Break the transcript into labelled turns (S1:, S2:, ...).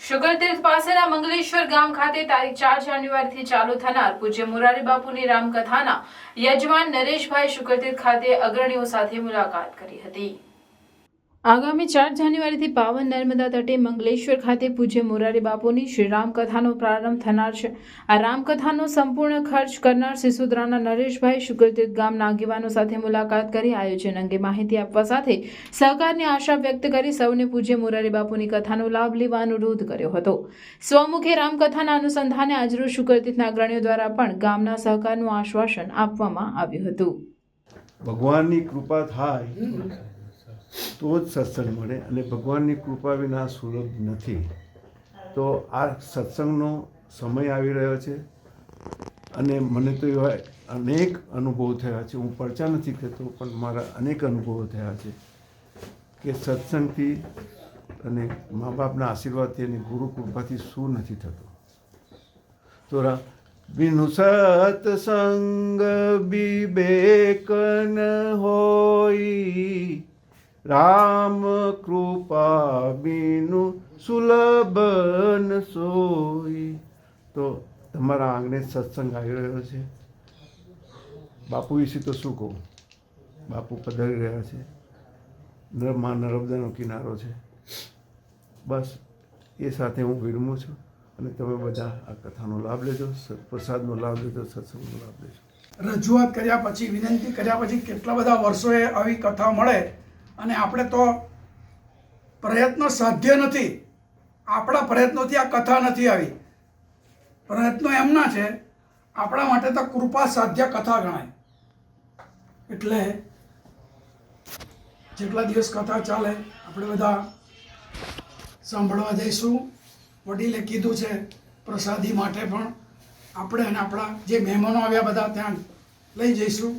S1: શુગરતીર્થ પાસેના મંગલેશ્વર ગામ ખાતે તારીખ 4 જાન્યુઆરીથી ચાલુ થનાર પૂજ્ય મોરારી બાપુની રામકથાના યજમાન નરેશભાઈ શુગરતીર્થ ખાતે અગ્રણીઓ સાથે મુલાકાત કરી હતી। આગામી 4 જાન્યુઆરીથી પાવન નર્મદા તટે મંગલેશ્વર ખાતે પૂજ્ય મોરારી બાપુની શ્રી રામકથાનો પ્રારંભ થનાર છે। આ રામકથાનો સંપૂર્ણ ખર્ચ કરનાર સિસોદરાના નરેશભાઈ શુગરતીર્થ ગામના આગેવાનો સાથે મુલાકાત કરી આયોજન અંગે માહિતી આપવા સાથે સહકારની આશા વ્યક્ત કરી સૌને પૂજ્ય મોરારી બાપુની કથાનો લાભ લેવા અનુરોધ કર્યો હતો। સ્વમુખે રામકથાના અનુસંધાને આજરોજ શુગરતીર્થના અગ્રણીઓ દ્વારા પણ ગામના સહકારનું આશ્વાસન આપવામાં આવ્યું હતું।
S2: ભગવાનની કૃપા થાય તો જ સત્સંગ મળે અને ભગવાનની કૃપા વિના સુલભ નથી। તો આ સત્સંગનો સમય આવી રહ્યો છે અને મને તો એવા અનેક અનુભવો થયા છે। હું પરચા નથી કહેતો પણ મારા અનેક અનુભવો થયા છે કે સત્સંગથી અને મા બાપના આશીર્વાદથી અને ગુરુ કૃપાથી શું નથી થતું। તો બિનુ સત્સંગ વિવેકન હોય, રામ કૃપા બિનુ સુલભન સોઈ। તો તમારા આંગણે સત્સંગ આવી રહ્યો છે। બાપુ વિશે તો શું કહું, બાપુ પધારી રહ્યા છે, માં નર્મદાનો કિનારો છે। બસ એ સાથે હું વિરમું છું અને તમે બધા આ કથાનો લાભ લેજો, પ્રસાદનો લાભ લેજો, સત્સંગનો લાભ લેજો।
S3: રજૂઆત કર્યા પછી, વિનંતી કર્યા પછી કેટલા બધા વર્ષોએ આવી કથા મળે અને આપણે તો પ્રયત્ન સાધ્ય નથી, આપણા પ્રયત્નોથી આ કથા નથી આવી। પ્રયત્નો એમના છે, આપણા માટે તો કૃપા સાધ્ય કથા ગણાય। એટલે જેટલા દિવસ કથા ચાલે આપણે બધા સાંભળવા જઈશું। વડીલે કીધું છે પ્રસાદી માટે પણ આપણે અને આપણા જે મહેમાનો આવ્યા બધા ત્યાં લઈ જઈશું।